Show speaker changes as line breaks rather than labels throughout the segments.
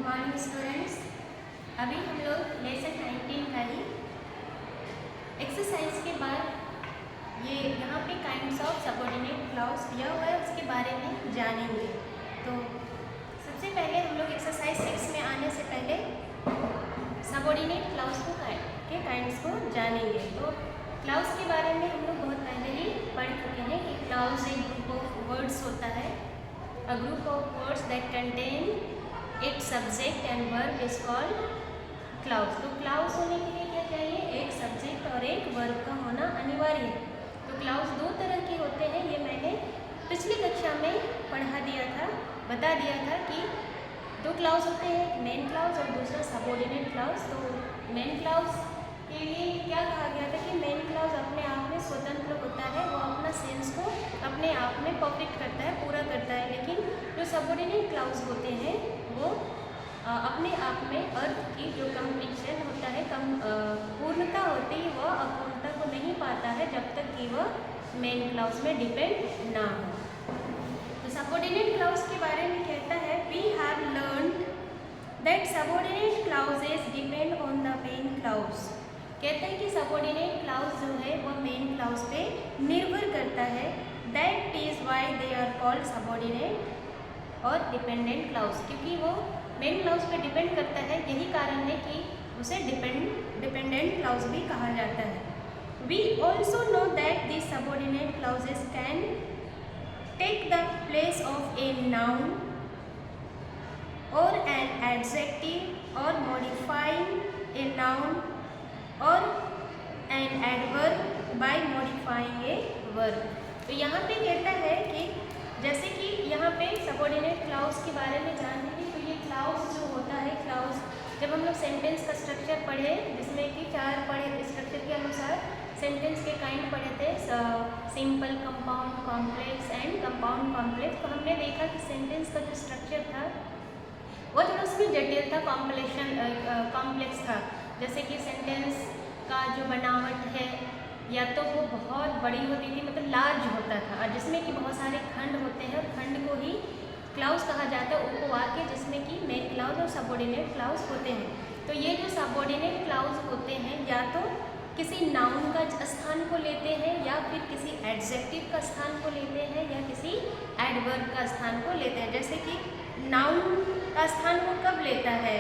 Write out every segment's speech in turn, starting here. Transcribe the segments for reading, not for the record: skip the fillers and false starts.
Morning students. अभी हम लोग लेसन 19 का ही एक्सरसाइज के बाद ये यहाँ पे काइंड्स ऑफ सबऑर्डिनेट क्लाउज दिया हुआ है, उसके बारे में जानेंगे। तो सबसे पहले हम लोग एक्सरसाइज 6 में आने से पहले सबऑर्डिनेट क्लाउज के काइंड्स को जानेंगे। तो क्लाउज के बारे में हम लोग बहुत पहले ही पढ़ चुके हैं कि क्लाउज एक ग्रुप ऑफ वर्ड्स होता है, a group of words that contain its subject and verb is called clause. तो क्लाउज होने के लिए क्या चाहिए? एक सब्जेक्ट और एक वर्ब का होना अनिवार्य है। तो क्लाउज दो तरह के होते हैं, ये मैंने पिछली कक्षा में पढ़ा दिया था, बता दिया था कि दो क्लाउज होते हैं, मेन क्लाउज और दूसरा सबऑर्डिनेट क्लाउज। तो मेन क्लाउज के लिए क्या कहा गया था कि मेन क्लाउज अपने आप में स्वतंत्र होता है, वो अपना सेंस को अपने आप में परफेक्ट करता है, पूरा करता है। लेकिन जो सबऑर्डिनेट क्लाउज होते हैं वो अपने आप में अर्थ की जो कंप्लीशन होता है, पूर्णता होती है, वह अपूर्णता को नहीं पाता है जब तक कि वह मेन क्लाउज में डिपेंड ना हो। तो सबऑर्डिनेट क्लाउज के बारे में कहता है, we have learned that subordinate clauses depend on the main clause. कहते हैं कि सबऑर्डिनेट क्लाउज जो है वह मेन क्लाउज पे निर्भर करता है। That is why they are called subordinate or dependent clause, क्योंकि वो मेन क्लाउज पे डिपेंड करता है, यही कारण है कि उसे डिपेंडेंट क्लाउज भी कहा जाता है। We also know that this subordinate clauses can take the place of a noun or an adjective or modifying a noun or an adverb by modifying a verb. तो यहाँ पे कहता है कि जैसे कि यहाँ पे सबऑर्डिनेट क्लाउज के बारे में जानेंगे। तो ये क्लाउज जो होता है, क्लाउज जब हम लोग सेंटेंस का स्ट्रक्चर पढ़े, जिसमें कि 4 पढ़े स्ट्रक्चर के अनुसार सेंटेंस के काइंड पढ़े थे, simple, compound, complex and compound complex. तो हमने देखा कि सेंटेंस का जो स्ट्रक्चर था वो थोड़ा उसमें जटिल था, कॉम्प्लेक्स था। जैसे कि सेंटेंस का जो बनावट है या तो वो बहुत बड़ी होती थी, मतलब लार्ज होता था, और जिसमें कि बहुत सारे खंड होते हैं और खंड को ही क्लाउज कहा जाता है, उनको वाक्य जिसमें कि मेन क्लाउज और सबऑर्डिनेट क्लाउज होते हैं। तो ये जो सबऑर्डिनेट क्लाउज होते हैं या तो किसी नाउन का स्थान को लेते हैं, या फिर किसी एडजेक्टिव का स्थान को लेते हैं, या किसी एडवर्ब का स्थान को लेते हैं। जैसे कि नाउन का स्थान वो कब लेता है?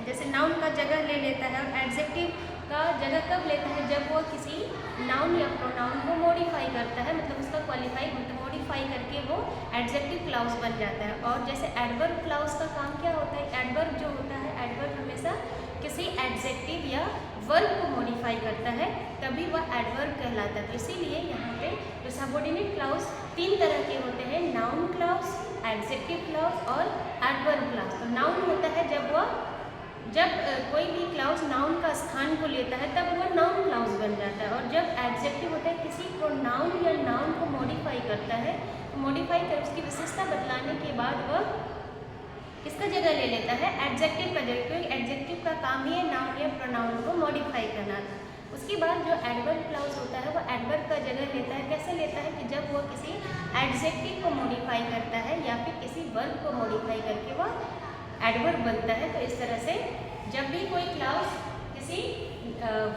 जैसे नाउन का जगह ले लेता है, और एडजेक्टिव का जगह कब लेता है? जब वो किसी नाउन या प्रोनाउन को मॉडिफाई करता है, मतलब उसका मॉडिफाई करके वो एडजेक्टिव क्लाउज बन जाता है। और जैसे एडवर्ब क्लाउज का काम क्या होता है? एडवर्ब जो होता है, एडवर्ब हमेशा किसी एडजेक्टिव या वर्ब को मॉडिफाई करता है, तभी वह एडवर्ब कहलाता है। तो इसीलिए यहाँ पे जो सबऑर्डिनेट क्लाउज 3 तरह के होते हैं, नाउन क्लाउज, एडजेक्टिव क्लाउज और एडवर्ब क्लाउज। तो नाउन होता है जब कोई भी क्लाउज नाउन का स्थान को लेता है तब वह नाउन क्लाउज बन जाता है। और जब एडजेक्टिव होता है किसी प्रोनाउन या नाउन को मॉडिफाई करता है, मॉडिफाई कर उसकी विशेषता बदलाने के बाद वह किसका जगह ले लेता है? एडजेक्टिव का जगह, क्योंकि एडजेक्टिव का काम ही है नाउन या प्रोनाउन को मॉडिफाई करना। उसके बाद जो एडवर्ब क्लाउज होता है वो एडवर्ब का जगह लेता है। कैसे लेता है? कि जब वो किसी एडजेक्टिव को मॉडिफाई करता है या फिर किसी वर्ब को मॉडिफाई करके वह एडवर्ब बनता है। तो इस तरह से जब भी कोई क्लाउज किसी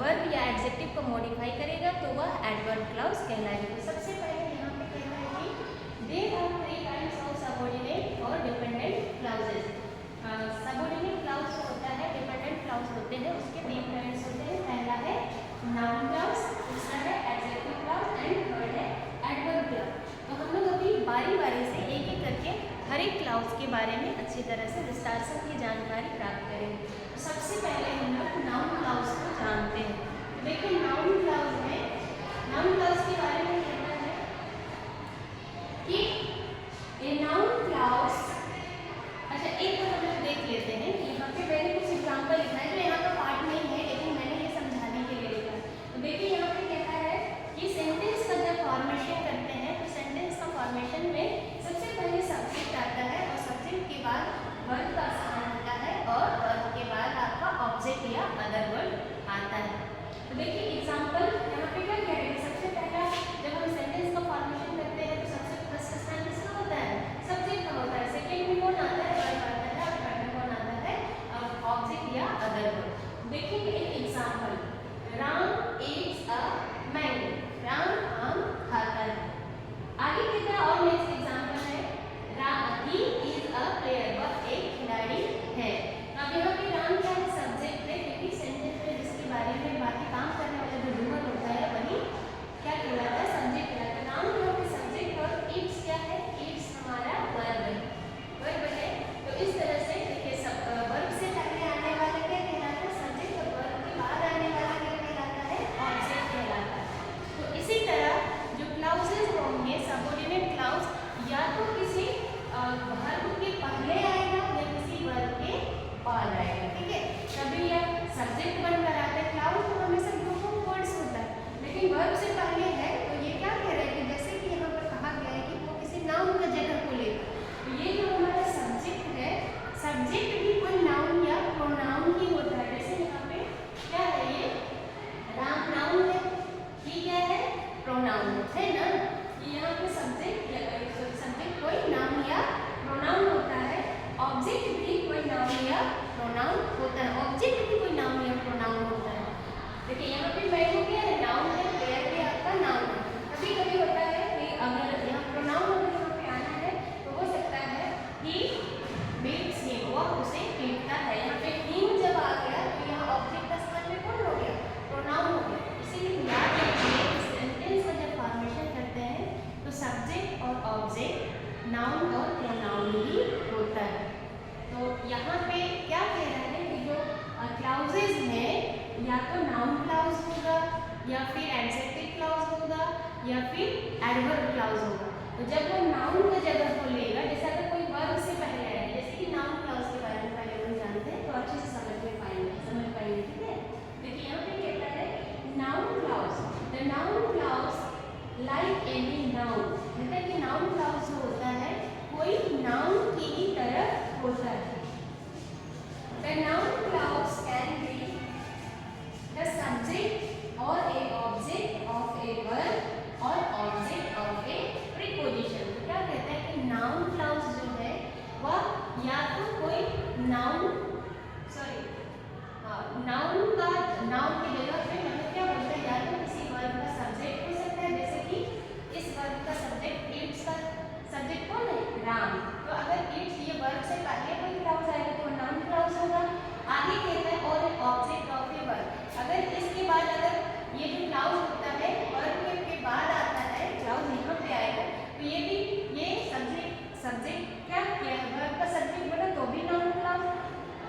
वर्ब या एडजेक्टिव को मॉडिफाई करेगा तो वह एडवर्ब क्लाउज कहलाएगा। तो सबसे पहले यहाँ पे कहना है कि there are 3 kinds of subordinate or dependent clauses. Subordinate clause जो होता है, डिपेंडेंट क्लाउज होते हैं, उसके 3 काइंड्स होते हैं। पहला है नाउन क्लाउज, दूसरा है एडजेक्टिव क्लाउज एंड थर्ड है एडवर्ब क्लाउज। तो हम लोग अभी बारी बारी से एक एक करके हर एक क्लाउज के बारे में अच्छी तरह से विस्तार से की जानकारी प्राप्त करेंगे। तो सबसे पहले हम लोग नाउन क्लाउज को जानते हैं। तो देखिए नाउन क्लाउज के बारे में कहना है कि ए नाउन क्लाउज, अच्छा एक बार हम लोग देख लेते हैं कि यहाँ पे मैंने कुछ एग्जाम्पल लिखा है, तो यहाँ का पार्ट नहीं है लेकिन मैंने ये समझाने के लिए लिखा है। तो देखिए यहाँ पे कहता है कि सेंटेंस का जब फॉर्मेशन करते हैं तो सेंटेंस का फॉर्मेशन में सबसे पहले सब्जेक्ट आता है, और सब्जेक्ट के बाद वर्ब का स्थान होता है, प्रोनाउन है ना। यहाँ पे सब्जेक्ट कोई नाम या प्रोनाउन होता है, ऑब्जेक्ट भी कोई नाम या प्रोनाउन होता है, ऑब्जेक्ट भी कोई नाम या प्रोनाउन होता है। देखिए यहाँ पे मैं हो गया है नाउन है, वेयर भी आपका नाउन है। कभी कभी होता है कि अगर यहाँ प्रोनाउन अगर यहाँ पे आना है तो हो सकता है ही बीट्स हिम, वह उसे पीटता है। यहाँ पे हिम जब आ गया तो यहाँ ऑब्जेक्ट का स्थान में कौन हो गया, प्रोनाउन हो गया। इसीलिए याद रखिए सेंटेंस का जब फॉर्मेशन करते हैं तो सब्जेक्ट और ऑब्जेक्ट, नाउन और प्रोनाउन ही होता है। तो यहाँ पे क्या कह रहा है कि जो क्लाउजेज है या तो नाउन क्लाउज होगा या फिर एडजेक्टिव क्लाउज होगा या फिर एडवर्ब क्लाउज होगा। तो जब वो नाउन का जगह को लेगा, जैसे अगर कोई वर्ब से पहले है, जैसे कि नाउन क्लाउज के बारे में पहले हम जानते हैं तो अच्छे से समझ पाएंगे, ठीक है। देखिए यहाँ पे कहता है noun clause, the noun clause like any noun, मतलब कि नाउन क्लाउज जो होता है कोई नाउन की ही तरह होता है। The noun clause can be the subject or a object of a verb or object of a preposition. तो क्या कहता है कि नाउन क्लाउज जो है वह या तो कोई नाउन नाउन की जगह पे मतलब क्या बोलते हैं, या तो किसी वर्ब का सब्जेक्ट हो सकता है, जैसे कि इस वर्ब का सब्जेक्ट ईट्स का सब्जेक्ट कौन है, राम। तो अगर ईट्स ये वर्ब से पहले कोई क्लाउज आएगा तो नाउन क्लाउज होगा। आगे कहता है और ऑब्जेक्ट ऑफ ए वर्ब, अगर इसके बाद अगर ये जो क्लाउज होता है वर्ब के बाद आता है, क्लाउज यहाँ पे आएगा तो ये भी ये सब्जेक्ट क्या किया है, वर्ब का सब्जेक्ट बना तो भी नाउन क्लाउज,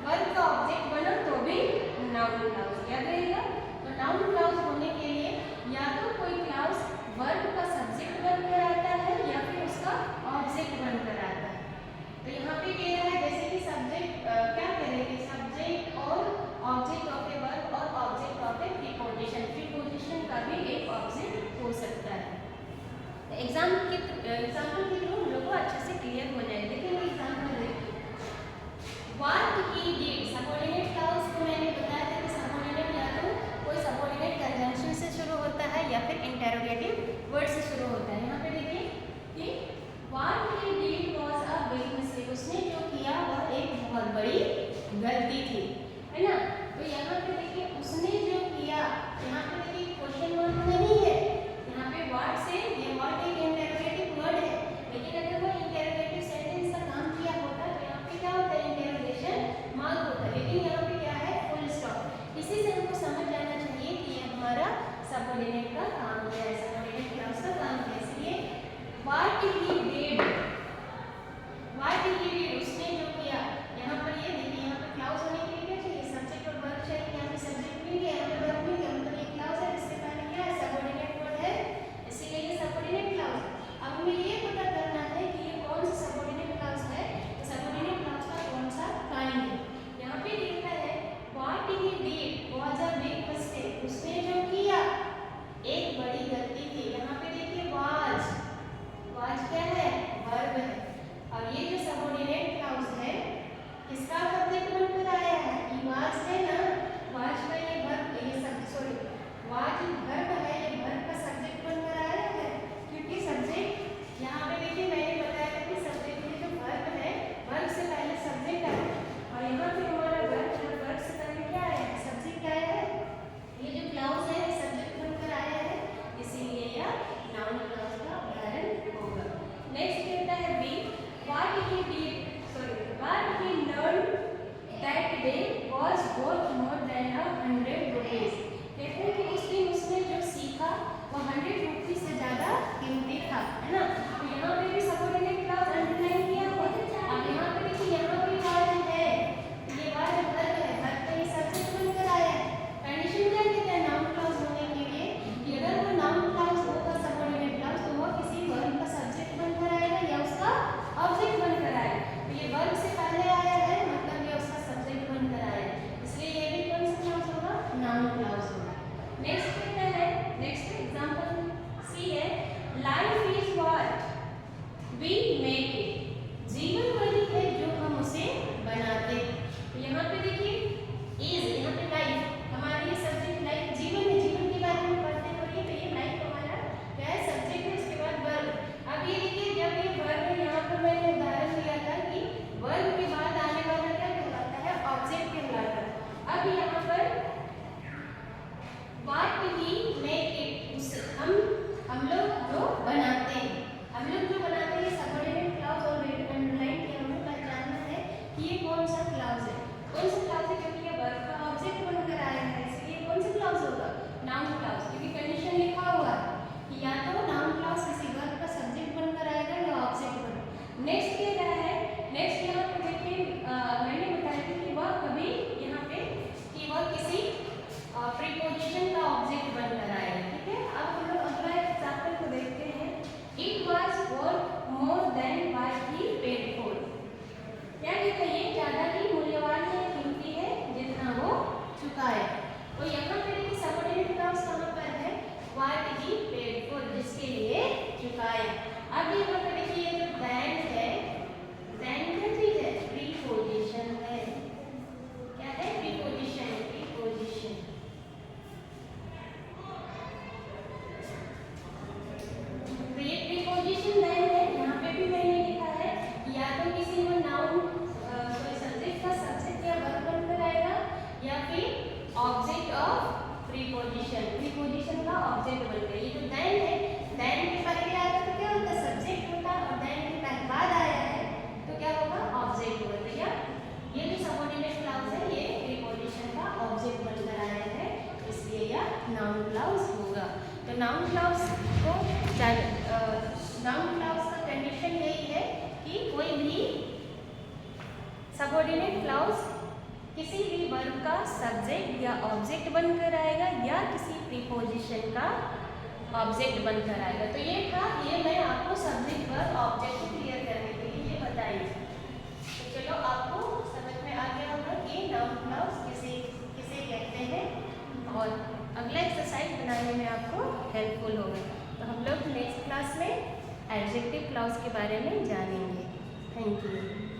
वर्ब का ऑब्जेक्ट बना तो भी नाउन क्लाउज, याद रहेगा। तो नाउन क्लाउज होने के लिए या तो कोई क्लाउज वर्ब का सब्जेक्ट बनकर आता है या फिर उसका ऑब्जेक्ट बनकर आता है। तो यहाँ पे कह रहा है जैसे कि सब्जेक्ट क्या करेंगे, सब्जेक्ट और object of a verb or object of a preposition, preposition का भी एक ऑब्जेक्ट हो सकता है। एग्जाम्पल के थ्रू हम लोग को अच्छे से क्लियर हो जाए। देखिए एग्जाम्पल देखिए, what he did, subordinate clause को मैंने बताया था कि सबऑर्डिनेट या तो कोई सबऑर्डिनेट कंजंक्शन से शुरू होता है या फिर इंटरोगेटिव वर्ड से शुरू होता है। यहाँ पे देखिए कि what he did was a big mistake, उसने जो किया वह एक बहुत बड़ी गलती थी, है ना। तो यहाँ पे देखिए उसने जो किया, यहाँ पे देखिए क्वेश्चन वर्ड नहीं है, यहाँ पे व्हाट से ये व्हाट एक इंटरोगेटिव वर्ड है, लेकिन अगर वो इंटरोगेटिव सेंटेंस का काम किया होता तो यहाँ पे क्या होता है, इंटरोगेशन मार्क होता, लेकिन यहाँ पे क्या है, फुल स्टॉप। इसी से हमको समझ जाना चाहिए कि ये हमारा सबऑर्डिनेट का काम क्या है, सबऑर्डिनेट क्लाउज का काम क्या है। इसलिए what he did, what he did उसने जो किया, यहाँ पर ये देखिए यहाँ पर क्लाउज होने के लिए क्या चाहिए, सब्जेक्ट और वर्ब चाहिए। यहाँ पे सब्जेक्ट मिल गया, यहाँ पे वर्ब मिल गया, मतलब ये क्लाउज है, इससे पहले क्या है, सबऑर्डिनेट वर्ड है, इसीलिए ये सबऑर्डिनेट क्लाउज। अब हमें ये पता करना है कि ये कौन सा सबऑर्डिनेट क्लाउज है, सबऑर्डिनेट क्लाउज का कौन सा काइंड है। यहाँ पे लिखा है what he did was a big mistake, उसने जो किया एक बड़ी गलती थी। यहाँ पे देखिए वाज क्या है, वर्ब है, और ये जो सबऑर्डिनेट क्लाउज है किसका सब्जेक्ट बनकर आया है, ई वाज है ना, वाज का ये वर्ब, ये सब सॉरी वाज वर्ब है, ये वर्ब का सब्जेक्ट बनकर आया है, क्योंकि सब्जेक्ट यहाँ पे देखिए मैंने बताया था कि सब्जेक्ट ये जो वर्ब है, वर्ब से पहले सब्जेक्ट आया और यहाँ पे हमारा वर्ब से पहले क्या आया है, सब्जेक्ट आया है। ये जो क्लाउज है ये सब्जेक्ट बनकर आया है, इसीलिए यह नाउन क्लाउज का उदाहरण होगा। नेक्स्ट कहता है B, what he learn that day was worth more than 100 rupees. कहते हैं कि उस दिन उसने जो सीखा वह 100 रुपीज से ज़्यादा कीमती था, है ना। तो यहाँ पे भी सबऑर्डिनेट क्लाउज अंडरलाइन किया हुआ है। अब यहाँ पे देखिए यहाँ पे वर्ब है, ये वर्ब है, वर्ब का ये सब्जेक्ट बनकर आया है। कंडीशन क्या कहते हैं नाउन क्लाउज होने के लिए कि अगर वो नाउन क्लाउज होगा सबऑर्डिनेट क्लाउज तो वह किसी वर्ब का सब्जेक्ट बनकर आएगा या उसका ऑब्जेक्ट बनकर आएगा। तो ये वर्ब से पहले आया है मतलब ये उसका सब्जेक्ट बनकर आया है, इसलिए ये भी कौन सा क्लाउज होगा, नाउन क्लाउज होगा। नेक्स्ट कहता है, नेक्स्ट एग्जांपल सी है, लाइफ इज व्हाट हम लोग जो बनाते हैं, ये सबऑर्डिनेट क्लॉज और अंडरलाइन किया हमें पहचानना है कि ये कौन सा क्लॉज है, क्योंकि ये वर्ब का ऑब्जेक्ट बनकर आया है, इसलिए कौन सा क्लॉज होगा, नाउन क्लॉज, क्योंकि कंडीशन लिखा हुआ है कि या तो नाउन क्लॉज किसी वर्ब का सब्जेक्ट बनकर आएगा या ऑब्जेक्ट बन। नेक्स्ट ये क्या है, नेक्स्ट यहाँ पे देखिए मैंने बताया था कि वह कभी यहाँ पे कि वह किसी प्रीपोजिशन का ऑब्जेक्ट बनकर आएगा। ठीक है, अब हम लोग अगला एग्जांपल को देखते हैं। It was worth more then what he paid for. क्या कहता है, ये ज्यादा ही मूल्यवान है, कीमती है जितना वो चुकाए। तो यहाँ पे देखिए सबऑर्डिनेट क्लॉज कहाँ पर है, व्हाट ही पेड फॉर, जिसके लिए चुकाए। अब यहाँ पे देखिए ये जो देन है, देन क्या चीज है, प्रीपोजिशन है। क्या है, प्रीपोजिशन, प्रीपोजिशन। तो ये प्रीपोजिशन देन है, यहाँ पे भी मैंने लिखा है या तो किसी को नाउन सब्जेक्ट का सब्जेक्ट या वर्ब बनकर आएगा या फिर ऑब्जेक्ट ऑफ प्रीपोजिशन, प्रीपोजिशन का ऑब्जेक्ट बनकर। ये जो देन है, देन के पहले आएगा तो क्या होता है, सब्जेक्ट होता, और देन के बाद आया है तो क्या होगा, ऑब्जेक्ट होगा। तो ये जो सबऑर्डिनेट क्लॉज है ये प्रीपोजिशन का ऑब्जेक्ट बनकर आया है, इसलिए यह नाउन क्लॉज होगा। तो नाउन क्लॉज को नाउन क्लॉज का कंडीशन यही है कि कोई भी सबऑर्डिनेट क्लॉज किसी भी वर्ब का सब्जेक्ट या ऑब्जेक्ट बनकर आएगा या किसी प्रीपोजिशन का ऑब्जेक्ट बनकर आएगा। तो ये था, ये मैं आपको सब्जेक्ट वर्ब ऑब्जेक्ट को क्लियर करने के लिए ये बताई। तो चलो आपको समझ में आ गया होगा कि नाउन क्लॉज किसे कहते हैं, और अगला एक्सरसाइज बनाने में आपको हेल्पफुल होगा। तो हम लोग नेक्स्ट क्लास में एडजेक्टिव क्लॉज के बारे में जानेंगे। Thank you.